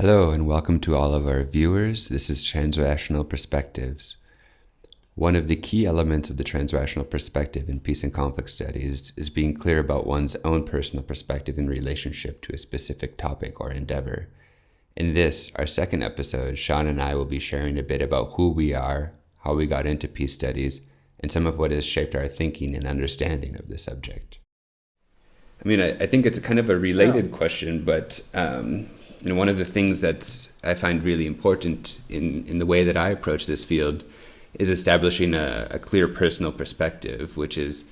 Hello and welcome to all of our viewers. This is Transrational Perspectives. One of the key elements of the transrational perspective in peace and conflict studies is being clear about one's own personal perspective in relationship to a specific topic or endeavor. In this, our second episode, Shawn and I will be sharing a bit about who we are, how we got into peace studies, and some of what has shaped our thinking and understanding of the subject. I think it's a kind of a related question, but one of the things that I find really important in the way that I approach this field is establishing a clear personal perspective, which is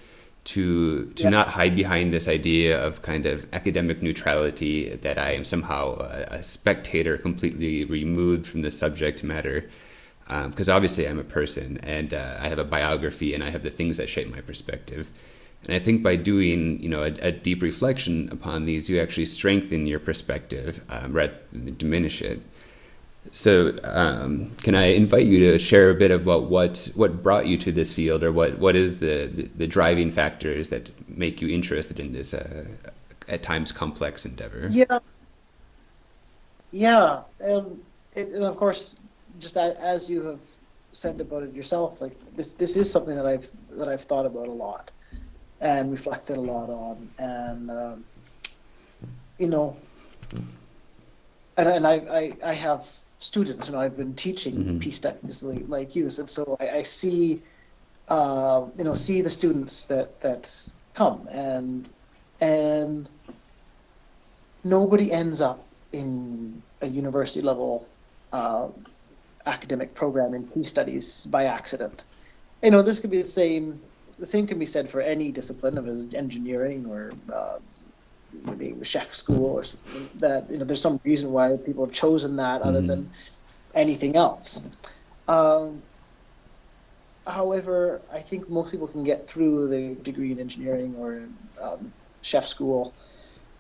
to not hide behind this idea of kind of academic neutrality, that I am somehow a spectator completely removed from the subject matter. Because obviously I'm a person and I have a biography and I have the things that shape my perspective. And I think by doing, a deep reflection upon these, you actually strengthen your perspective rather than diminish it. So can I invite you to share a bit about what brought you to this field, or what is the driving factors that make you interested in this at times complex endeavor? Yeah, and of course, just as you have said about it yourself, like this is something that I've thought about a lot and reflected a lot on, and you know, and I have students, I've been teaching peace studies like you, and so I see see the students that come, and nobody ends up in a university level academic program in peace studies by accident. This could be the same can be said for any discipline, of engineering or maybe chef school or something, that there's some reason why people have chosen that other than anything else. However, I think most people can get through the degree in engineering or chef school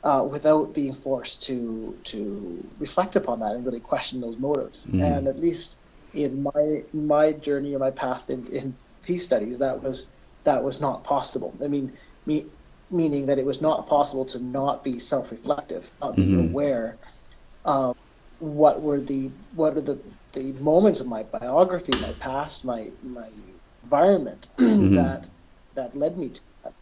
without being forced to reflect upon that and really question those motives. And at least in my journey or my path in peace studies, that was not possible. Meaning that it was not possible to not be self-reflective, not be aware of what are the moments of my biography, my past, my environment that led me to that.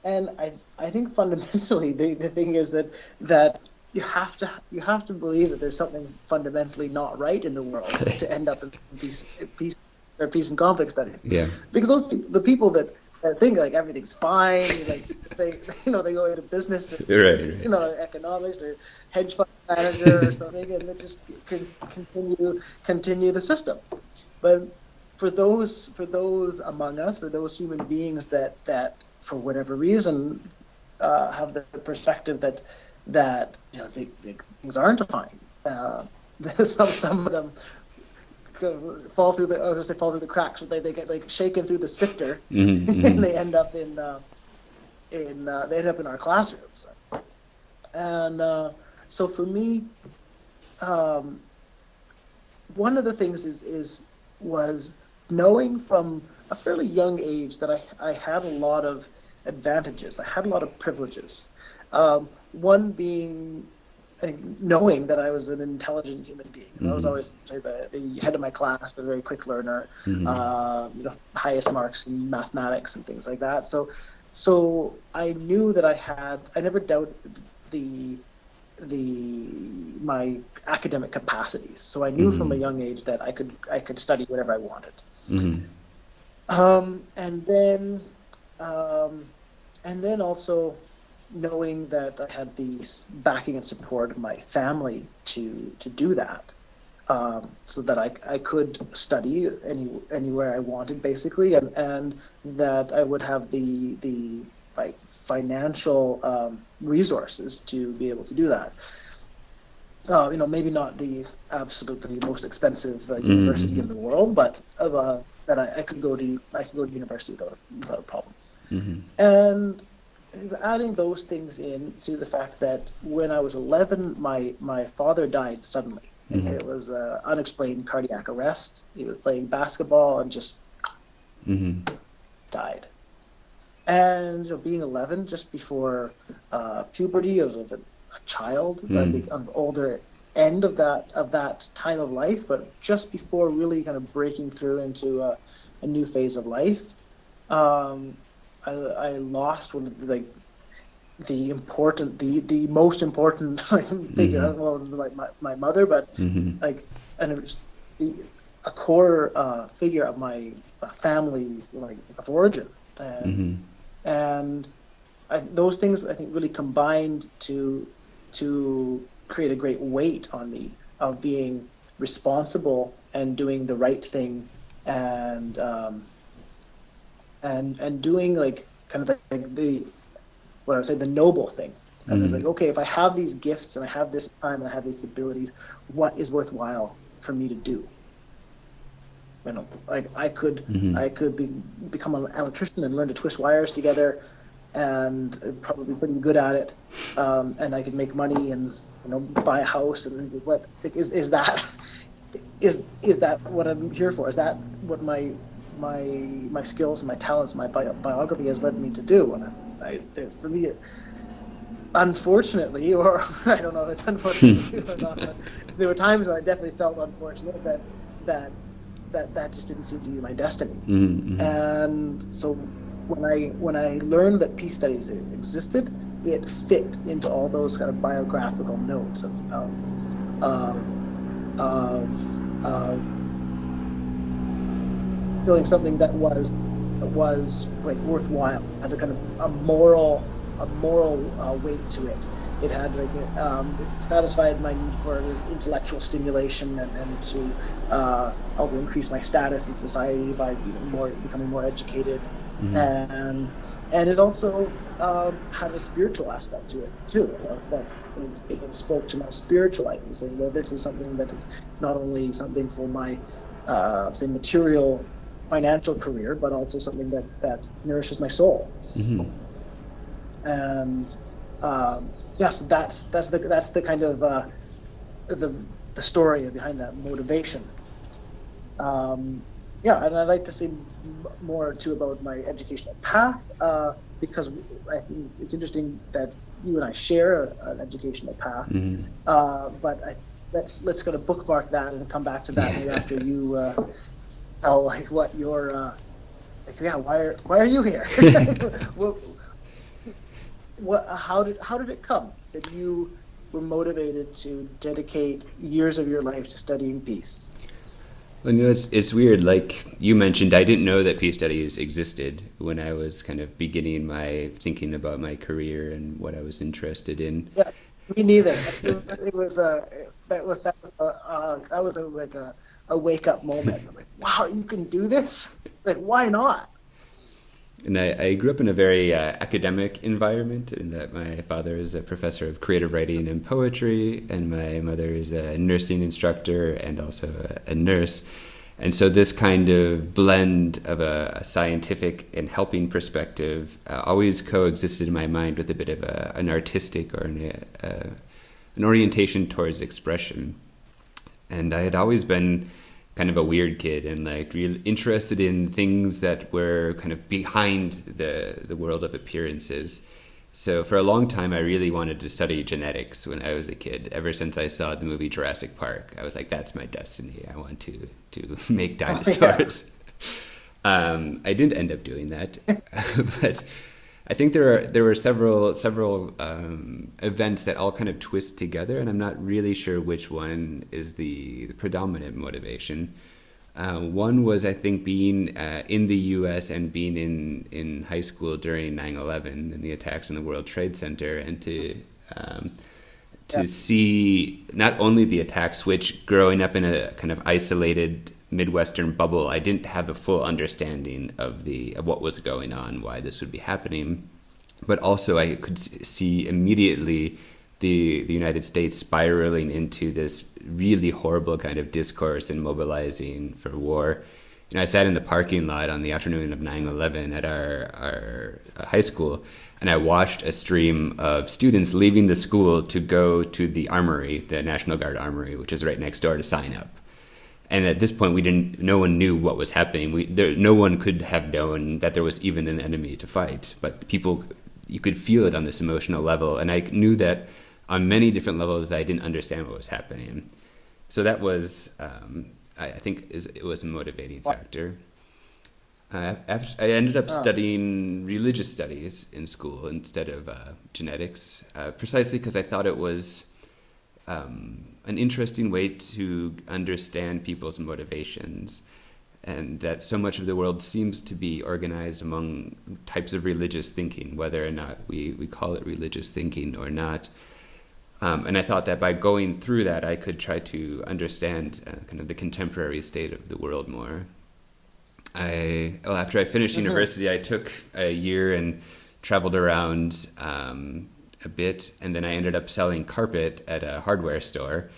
And I think fundamentally the thing is that you have to believe that there's something fundamentally not right in the world to end up in peace and conflict studies. Yeah. Because the people that think like everything's fine, like they go into business, or, Right. economics, or hedge fund manager or something, and they just continue the system. But for those among us, for those human beings that for whatever reason have the perspective that things aren't fine, some of them fall through the cracks. They get like shaken through the sifter, and they end up in our classrooms. And so for me, one of the things was knowing from a fairly young age that I had a lot of advantages. I had a lot of privileges. One being knowing that I was an intelligent human being. I was always the head of my class, a very quick learner, highest marks in mathematics and things like that. So I knew that I never doubted my academic capacities. So I knew from a young age that I could study whatever I wanted. And then also knowing that I had the backing and support of my family to do that, so that I could study anywhere I wanted, basically, and that I would have the financial resources to be able to do that. Maybe not the absolutely most expensive university in the world, but that I could go to university without a problem. And adding those things in to the fact that when I was 11, my father died suddenly. It was unexplained cardiac arrest. He was playing basketball and just died. And being 11, just before puberty, of a child, an older end of that time of life, but just before really kind of breaking through into a new phase of life, I lost one of the most important figure. Mm-hmm. Well, my mother, but Mm-hmm. like, and it was a core figure of my family, like of origin, Mm-hmm. and those things I think really combined to create a great weight on me of being responsible and doing the right thing, and doing like kind of like the what I would say the noble thing. And it's like, Mm-hmm. okay, if I have these gifts and I have this time and I have these abilities, what is worthwhile for me to do? You know, like Mm-hmm. I could become an electrician and learn to twist wires together, and probably be pretty good at it. And I could make money and buy a house. And what is that? Is that what I'm here for? Is that what my skills and my talents, my biography has led me to do? And for me, unfortunately, or I don't know if it's unfortunately or not, but there were times when I definitely felt unfortunate that that just didn't seem to be my destiny. Mm-hmm. And so when I learned that peace studies existed, it fit into all those kind of biographical notes of, of feeling something that was like worthwhile, had a kind of a moral weight to it. It had like it satisfied my need for this intellectual stimulation, and to also increase my status in society by becoming more educated, Mm-hmm. and it also had a spiritual aspect to it too. That it spoke to my spiritual life and saying, well, this is something that is not only something for my say material financial career, but also something that nourishes my soul. Mm-hmm. And yeah, so that's the kind of the story behind that motivation. Yeah, and I'd like to say more too about my educational path, because I think it's interesting that you and I share an educational path. Mm-hmm. Let's kind of bookmark that and come back to that maybe Yeah. after you tell like what your like, yeah, why are you here? Well, how did it come that you were motivated to dedicate years of your life to studying peace? Well, it's weird. Like you mentioned, I didn't know that peace studies existed when I was kind of beginning my thinking about my career and what I was interested in. Yeah, me neither. It was that was like a wake up moment. I'm like, wow, you can do this? Like, why not? And I grew up in a very academic environment, in that my father is a professor of creative writing and poetry, and my mother is a nursing instructor and also a nurse. And so this kind of blend of a scientific and helping perspective always coexisted in my mind with a bit of an artistic or an orientation towards expression. And I had always been kind of a weird kid and like really interested in things that were kind of behind the world of appearances. So for a long time, I really wanted to study genetics when I was a kid. Ever since I saw the movie Jurassic Park, I was like, that's my destiny. I want to make dinosaurs. I didn't end up doing that, but I think there were several events that all kind of twist together, and I'm not really sure which one is the predominant motivation. One was, I think, being in the U.S. and being in high school during 9/11 and the attacks on the World Trade Center, and to see not only the attacks, which growing up in a kind of isolated Midwestern bubble, I didn't have a full understanding of what was going on, why this would be happening. But also I could see immediately the United States spiraling into this really horrible kind of discourse and mobilizing for war. You know, I sat in the parking lot on the afternoon of 9/11 at our high school, and I watched a stream of students leaving the school to go to the armory, the National Guard armory, which is right next door, to sign up. And at this point, no one knew what was happening. No one could have known that there was even an enemy to fight. But people, you could feel it on this emotional level. And I knew that on many different levels that I didn't understand what was happening. So that was, I think, it was a motivating factor. I ended up studying religious studies in school instead of genetics, precisely because I thought it was an interesting way to understand people's motivations, and that so much of the world seems to be organized among types of religious thinking, whether or not we call it religious thinking or not. And I thought that by going through that, I could try to understand kind of the contemporary state of the world more. After I finished university, I took a year and traveled around a bit, and then I ended up selling carpet at a hardware store,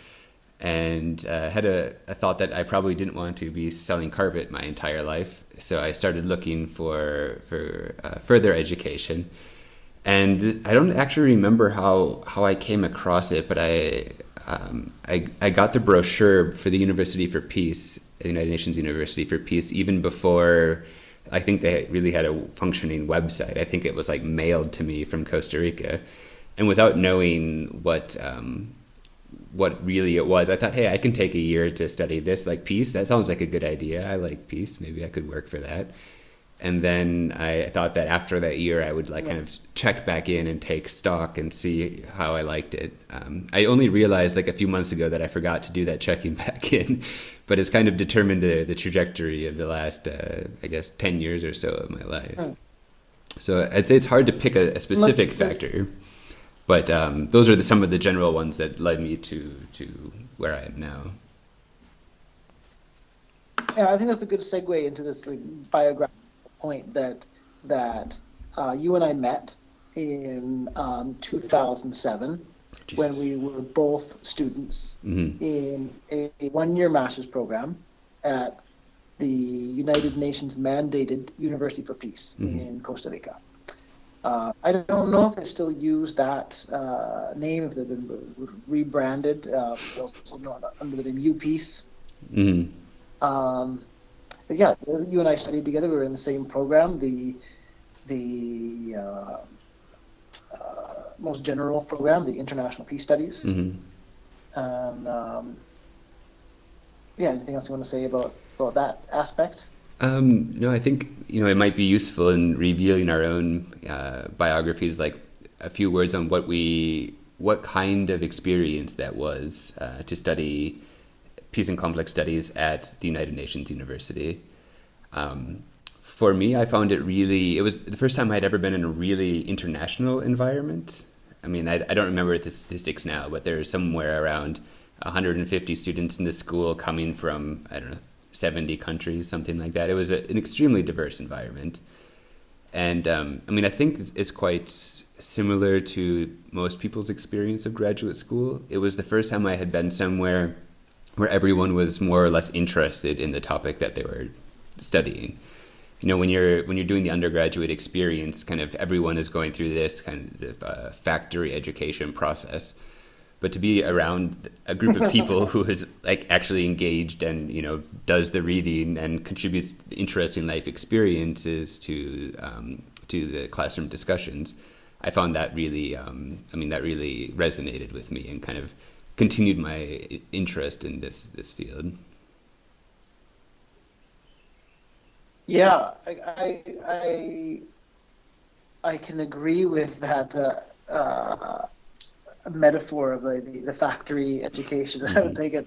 and had a thought that I probably didn't want to be selling carpet my entire life. So I started looking for further education. And I don't actually remember how I came across it, but I got the brochure for the University for Peace, the United Nations University for Peace, even before I think they really had a functioning website. I think it was like mailed to me from Costa Rica. And without knowing what really it was, I thought, hey, I can take a year to study this, like peace. That sounds like a good idea. I like peace. Maybe I could work for that. And then I thought that after that year, I would kind of check back in and take stock and see how I liked it. I only realized a few months ago that I forgot to do that checking back in, but it's kind of determined the trajectory of the last, 10 years or so of my life. So I'd say it's hard to pick a specific factor, but those are some of the general ones that led me to where I am now. Yeah, I think that's a good segue into this biographical point that you and I met in 2007 when we were both students in a one-year master's program at the United Nations mandated University for Peace in Costa Rica. I don't know if they still use that name, if they've been rebranded, also not under the name UPeace. But yeah, you and I studied together. We were in the same program, the most general program, the International Peace Studies. And anything else you want to say about that aspect? No, I think it might be useful in revealing our own biographies, like a few words on what kind of experience that was to study peace and conflict studies at the United Nations University. For me, I found it was the first time I'd ever been in a really international environment. I mean, I don't remember the statistics now, but there's somewhere around 150 students in the school coming from, 70 countries, something like that. It was an extremely diverse environment. And I think it's quite similar to most people's experience of graduate school. It was the first time I had been somewhere where everyone was more or less interested in the topic that they were studying. When you're doing the undergraduate experience, kind of everyone is going through this kind of factory education process. But to be around a group of people who is actually engaged and does the reading and contributes interesting life experiences to the classroom discussions, I found that really that really resonated with me and kind of continued my interest in this field. Yeah, I can agree with that metaphor of the factory education. I would take it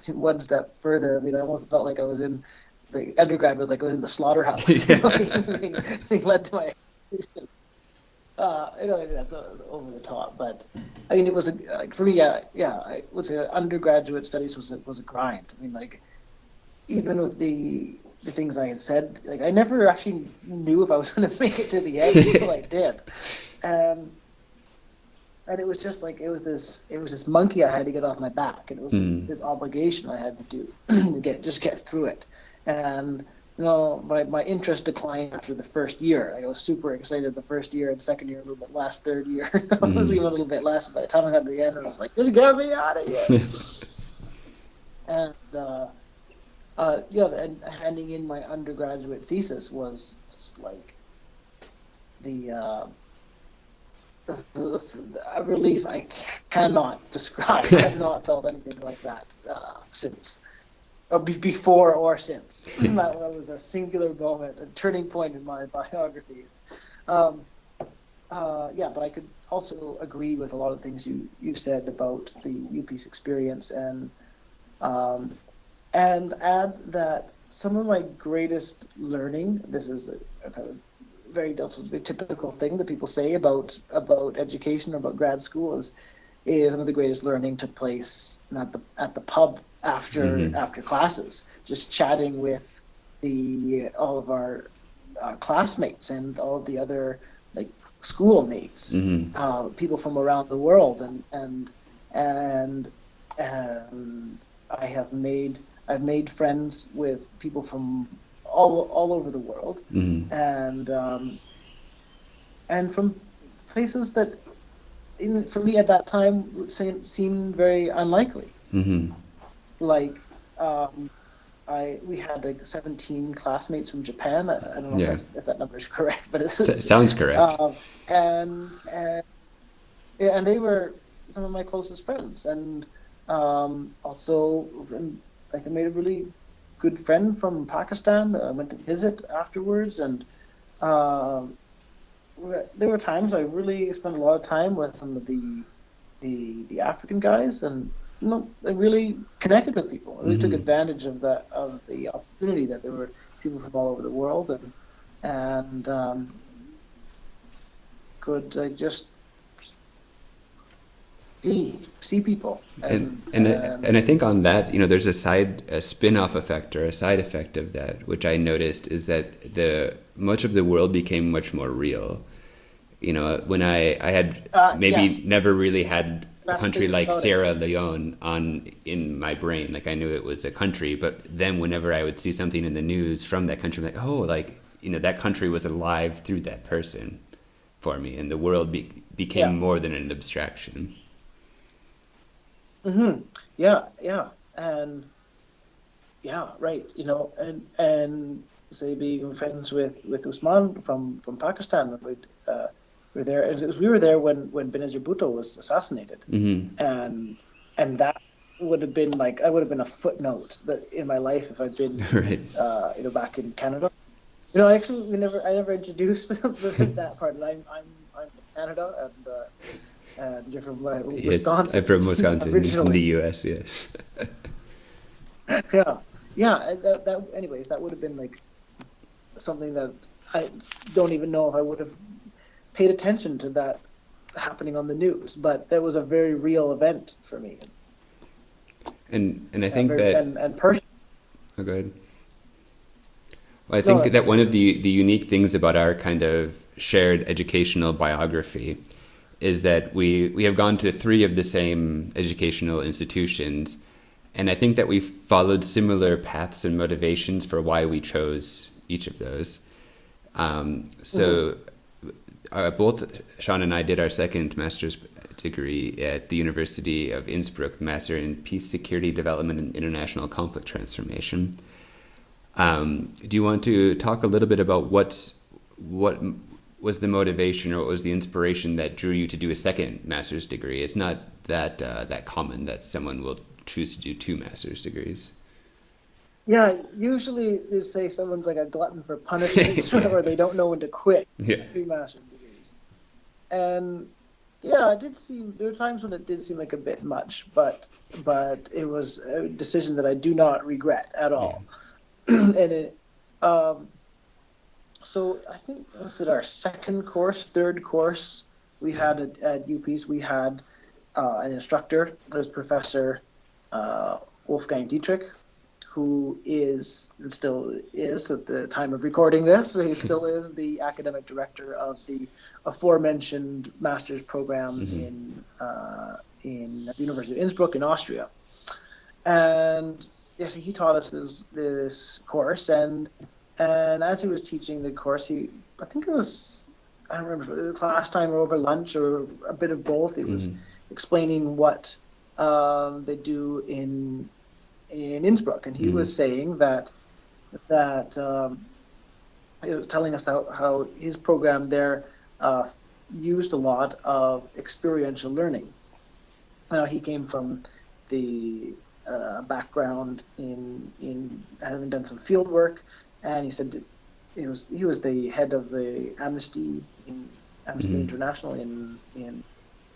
one step further. I mean, I almost felt like I was in the undergrad was like I was in the slaughterhouse. Being led to my education. That's over the top, but I mean, it was for me. I would say undergraduate studies was a grind. I mean, even with the things I had said, I never actually knew if I was going to make it to the end until I did. And it was just it was this monkey I had to get off my back, and it was this obligation I had to do to get through it. And my interest declined after the first year. I was super excited the first year, and second year a little bit less, third year even a little bit less. By the time I got to the end, I was like, just get me out of here. And and handing in my undergraduate thesis was just a relief I cannot describe. I have not felt anything like that since, before or since. That was a singular moment, a turning point in my biography. Um, yeah, but I could also agree with a lot of things you said about the UPeace experience, and add that some of my greatest learning. This is a kind of very typical thing that people say about education or about grad school is some of the greatest learning took place at the pub after classes, just chatting with all of our classmates and all of the other like schoolmates, people from around the world, and I've made friends with people from all over the world, and from places that, for me at that time, seemed very unlikely. Like, we had like 17 classmates from Japan. I don't know if that number is correct, but it sounds correct. And they were some of my closest friends, and also, like, I made a really good friend from Pakistan that I went to visit afterwards, and there were times I really spent a lot of time with some of the African guys, and I really connected with people. I really took advantage of the opportunity that there were people from all over the world, and could just see people. And I think on that, there's a spin-off effect or a side effect of that, which I noticed, is that much of the world became much more real. When I had maybe never really had a country like Sierra Leone in my brain, like I knew it was a country, but then whenever I would see something in the news from that country, I'm like, oh, like, that country was alive through that person for me, and the world became more than an abstraction. Yeah, and right. And say being friends with Usman from Pakistan. We were there. We were there when Benazir Bhutto was assassinated, and that would have been like, I would have been a footnote in my life if I'd been right. Back in Canada. Actually, I never introduced that part. I'm from Canada, and you're from Wisconsin. I'm from Wisconsin, in the U.S. Yes. yeah. Anyways, that would have been like something that I don't even know if I would have paid attention to that happening on the news, but that was a very real event for me. And I think that personally. Oh, go ahead. Well, I think that one of the unique things about our kind of shared educational biography is that we have gone to 3 of the same educational institutions, and I think that we followed similar paths and motivations for why we chose each of those. Both Shawn and I did our second master's degree at the University of Innsbruck, Master in Peace, Security, Development, and International Conflict Transformation. Do you want to talk a little bit about what was the motivation, or what was the inspiration that drew you to do a second master's degree? It's not that common that someone will choose to do 2 master's degrees. Yeah, usually they say someone's like a glutton for punishment, or they don't know when to quit. 2 master's degrees, and there were times when it did seem like a bit much, but it was a decision that I do not regret at all. And so I think this is our third course we had at UPeace. We had an instructor. There's Professor Wolfgang Dietrich, who still is at the time of recording this. He still is the academic director of the aforementioned master's program in the University of Innsbruck in Austria. And yes, he taught us this course, and as he was teaching the course, I think it was, I don't remember if it was class time or over lunch or a bit of both. He was explaining what they do in Innsbruck, and he was saying that he was telling us how his program there used a lot of experiential learning. Now, he came from the background in having done some field work, and he said that he was the head of the Amnesty International in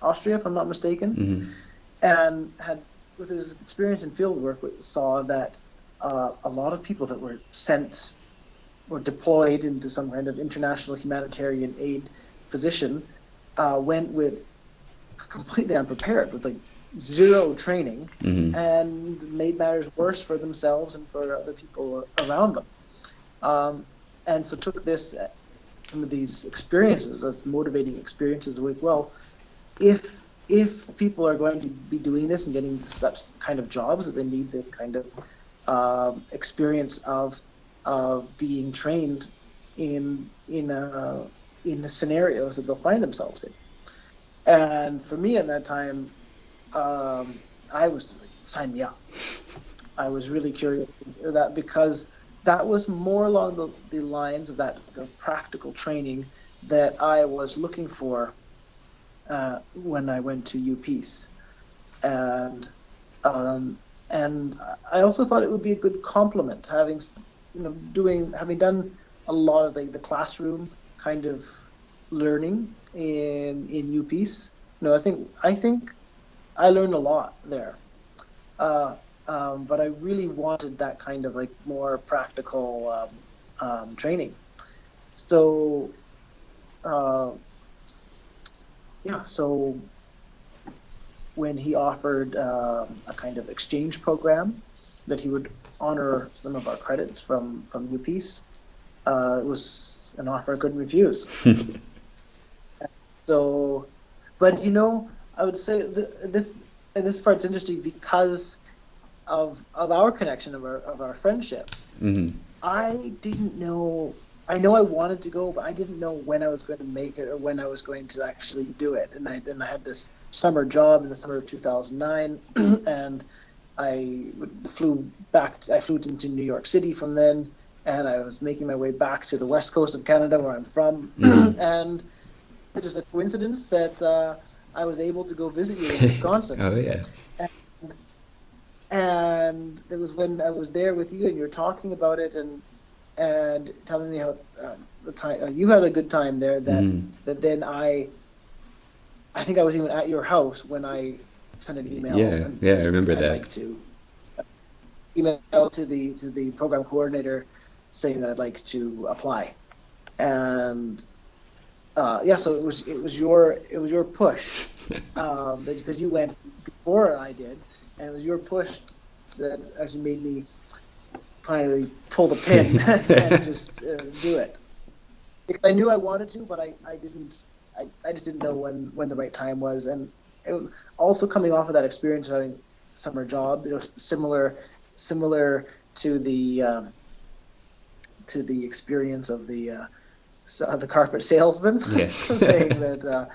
Austria, if I'm not mistaken, and had, with his experience in field work, saw that a lot of people that were sent or deployed into some kind of international humanitarian aid position went with completely unprepared, with like zero training, and made matters worse for themselves and for other people around them. And so took some of these experiences as motivating experiences with, well, if people are going to be doing this and getting such kind of jobs, that they need this kind of experience of being trained in the scenarios that they'll find themselves in. And for me at that time, I was sign me up. I was really curious that, because that was more along the lines of the practical training that I was looking for when I went to UPeace, and I also thought it would be a good complement, having done a lot of the classroom kind of learning in UPeace. I think I learned a lot there. But I really wanted that kind of more practical training. So, so when he offered a kind of exchange program that he would honor some of our credits from UPeace, it was an offer I couldn't refuse. So, but I would say this part's interesting because of our connection, of our friendship. I didn't know. I know I wanted to go, but I didn't know when I was going to make it or when I was going to actually do it. And I had this summer job in the summer of 2009, and I flew into New York City from then, and I was making my way back to the west coast of Canada, where I'm from, and it's just a coincidence that I was able to go visit you in Wisconsin. Oh yeah. And it was when I was there with you, and you were talking about it and telling me how the time you had a good time there. That then I think I was even at your house when I sent an email. Yeah, I remember that. Like to email to the program coordinator saying that I'd like to apply, and so it was your push because you went before I did. And it was your push that actually made me finally pull the pin and just do it. Because I knew I wanted to, but I didn't. I just didn't know when the right time was. And it was also coming off of that experience of having a summer job. Similar to the experience of the carpet salesman. Yes. Saying that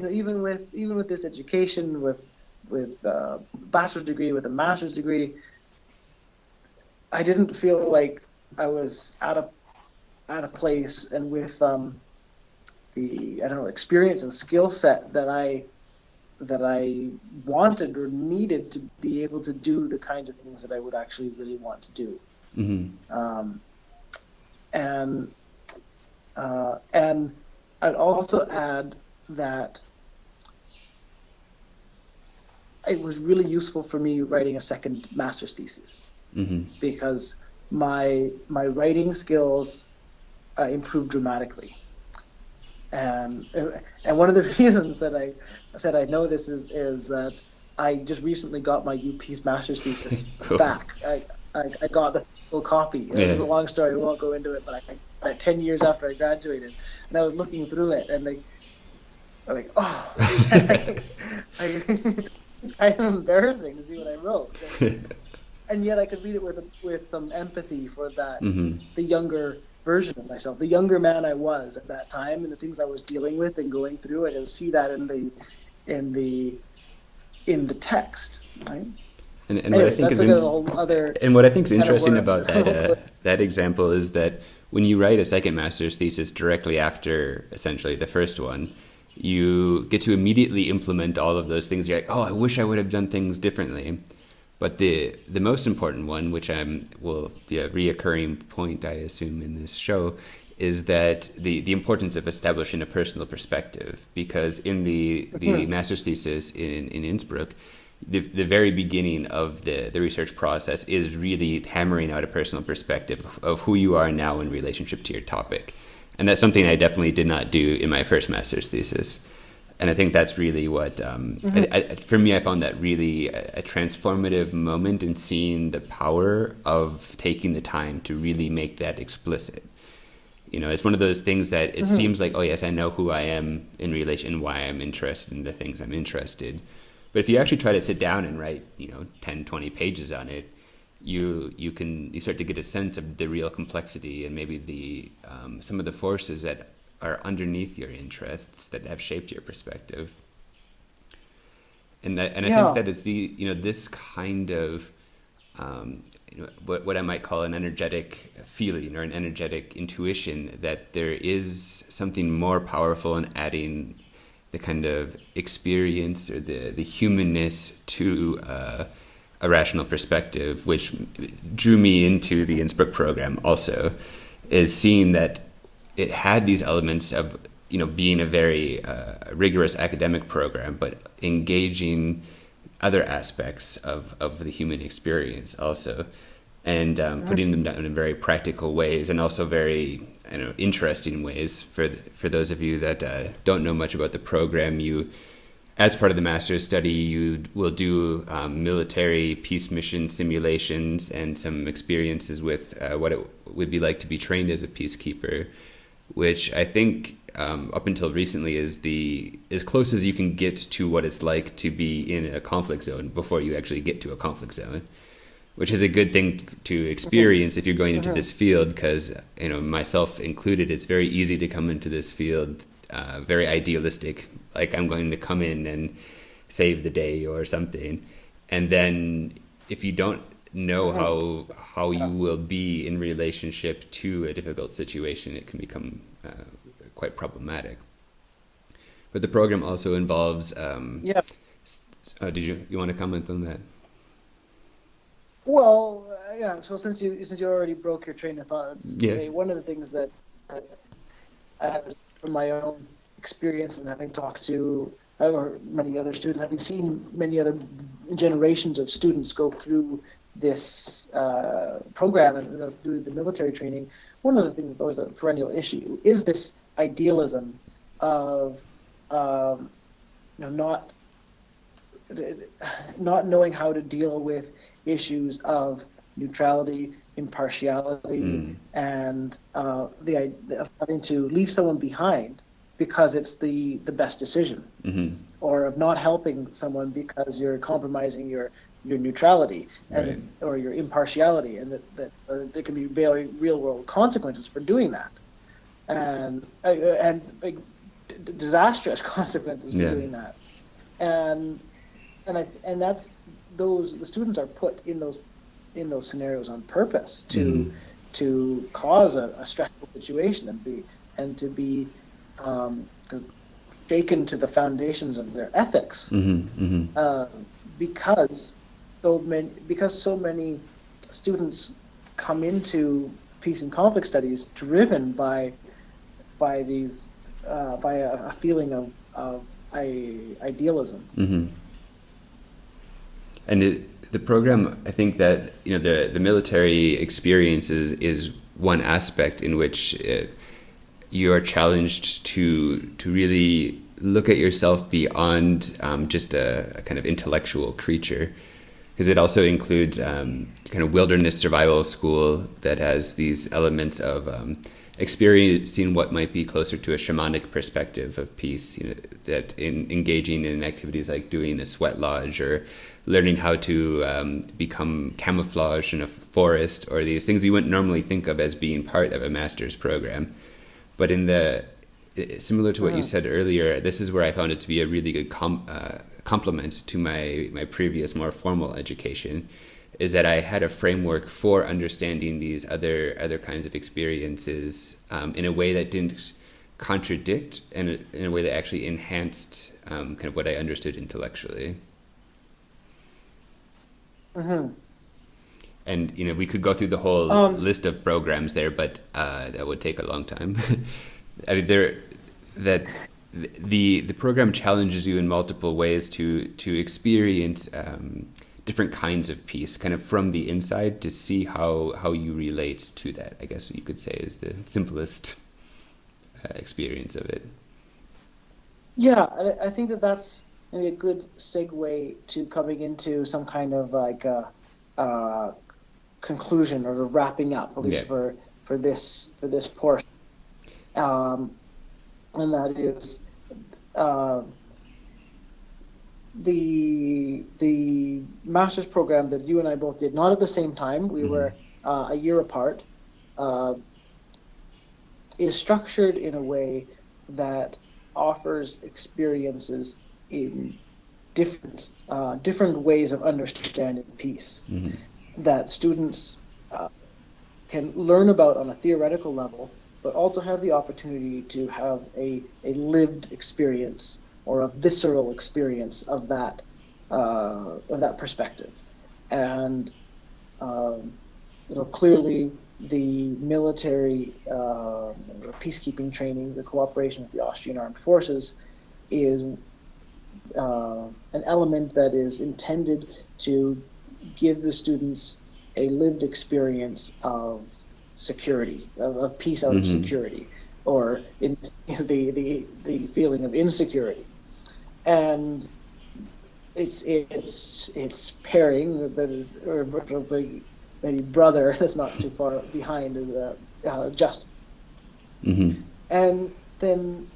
even with this education, with a bachelor's degree, with a master's degree, I didn't feel like I was at a place and with the experience and skill set that I wanted or needed to be able to do the kinds of things that I would actually really want to do. And I'd also add that it was really useful for me writing a second master's thesis, because my writing skills improved dramatically, and one of the reasons that I know this is that I just recently got my UPeace master's thesis back. I got the full copy. It's a long story. We won't go into it, but I 10 years after I graduated, and I was looking through it, and I'm like, oh. It's kind of embarrassing to see what I wrote, and yet I could read it with some empathy for that the younger version of myself, the younger man I was at that time, and the things I was dealing with and going through it, and see that in the text, right? And what I think is interesting about that example is that when you write a second master's thesis directly after essentially the first one, you get to immediately implement all of those things. You're like, oh, I wish I would have done things differently. But the most important one, which will be a reoccurring point, I assume, in this show, is that the importance of establishing a personal perspective. Because in the master's thesis in Innsbruck, the very beginning of the research process is really hammering out a personal perspective of who you are now in relationship to your topic. And that's something I definitely did not do in my first master's thesis. And I think that's really what, for me, I found that really a transformative moment in seeing the power of taking the time to really make that explicit. You know, it's one of those things that it seems like, oh, yes, I know who I am in relation, why I'm interested in the things I'm interested. But if you actually try to sit down and write, 10, 20 pages on it, you start to get a sense of the real complexity and maybe some of the forces that are underneath your interests that have shaped your perspective. And I think that is this kind of what I might call an energetic feeling or an energetic intuition that there is something more powerful in adding the kind of experience or the humanness to a rational perspective, which drew me into the Innsbruck program also, is seeing that it had these elements of, being a very rigorous academic program, but engaging other aspects of the human experience also, and putting them down in very practical ways and also very interesting ways. For those of you that don't know much about the program, as part of the master's study, you will do military peace mission simulations and some experiences with what it would be like to be trained as a peacekeeper, which I think up until recently is as close as you can get to what it's like to be in a conflict zone before you actually get to a conflict zone, which is a good thing to experience if you're going into this field, because myself included, it's very easy to come into this field very idealistic, like I'm going to come in and save the day or something, and then if you don't know how you will be in relationship to a difficult situation, it can become quite problematic. But the program also involves did you want to comment on that? Well, so since you already broke your train of thought, say one of the things that from my own experience and having talked to many other students, having seen many other generations of students go through this program and do the military training, one of the things that's always a perennial issue is this idealism of not knowing how to deal with issues of neutrality, impartiality, and the idea of having to leave someone behind because it's the best decision, or of not helping someone because you're compromising your neutrality and or your impartiality, and that there can be very real world consequences for doing that, and big disastrous consequences for doing that, and that's the students are put in those scenarios on purpose to cause a stressful situation and to be shaken to the foundations of their ethics, because so many students come into peace and conflict studies driven by a feeling of idealism. And the program, I think that the military experience is one aspect in which you are challenged to really look at yourself beyond just a kind of intellectual creature, because it also includes kind of wilderness survival school that has these elements of experiencing what might be closer to a shamanic perspective of peace, that in engaging in activities like doing a sweat lodge or learning how to become camouflage in a forest, or these things you wouldn't normally think of as being part of a master's program. But similar to what you said earlier, this is where I found it to be a really good complement to my previous more formal education, is that I had a framework for understanding these other kinds of experiences in a way that didn't contradict, and in a way that actually enhanced kind of what I understood intellectually. Hmm. And we could go through the whole Um, list of programs there, but that would take a long time. I mean, there that the program challenges you in multiple ways to experience different kinds of peace, kind of from the inside, to see how you relate to that. I guess you could say is the simplest experience of it. yeah, I think that that's maybe a good segue to coming into some kind of like uh, conclusion or wrapping up, at least Yeah. for this portion. Um, and that is uh, the master's program that you and I both did, not at the same time. We Hmm. were a year apart. Uh, is structured in a way that offers experiences in different ways of understanding peace Hmm. that students can learn about on a theoretical level, but also have the opportunity to have a lived experience or a visceral experience of that perspective. And um, clearly the military peacekeeping training, the cooperation with the Austrian Armed Forces, is an element that is intended to give the students a lived experience of security, of peace out of Hmm. security, or in the feeling of insecurity. And it's pairing that is, or maybe brother that's not too far behind, is Justin. Hmm. And then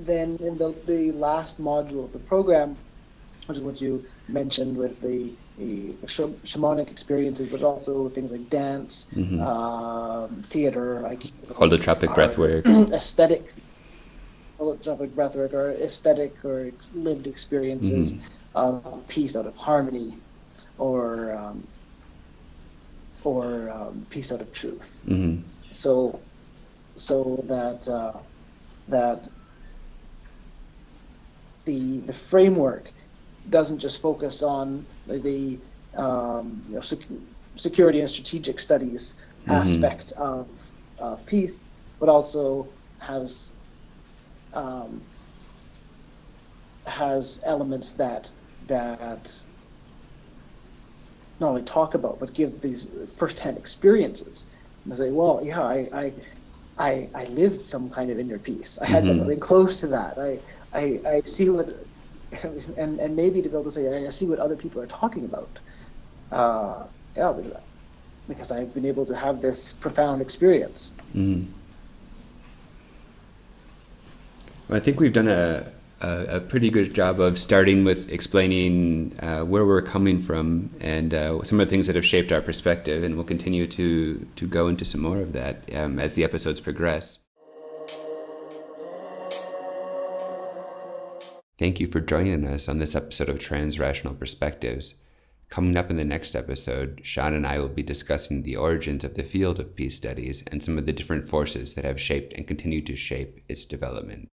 in the last module of the program, which is what you mentioned with the shamanic experiences, but also things like dance, Hmm. theater, like Holotropic breath our work. aesthetic, holotropic breathwork, or aesthetic or lived experiences Hmm. of peace out of harmony, or peace out of truth. Hmm. So that the framework doesn't just focus on the security and strategic studies Hmm. aspect of peace, but also has um, has elements that not only talk about but give these firsthand experiences and say, well, yeah, I lived some kind of inner peace. I had Hmm. something close to that. I see what, and maybe to be able to say, I see what other people are talking about. Yeah, because I've been able to have this profound experience. Hmm. Well, I think we've done a pretty good job of starting with explaining where we're coming from and some of the things that have shaped our perspective, and we'll continue to go into some more of that as the episodes progress. Thank you for joining us on this episode of Transrational Perspectives. Coming up in the next episode, Shawn and I will be discussing the origins of the field of peace studies and some of the different forces that have shaped and continue to shape its development.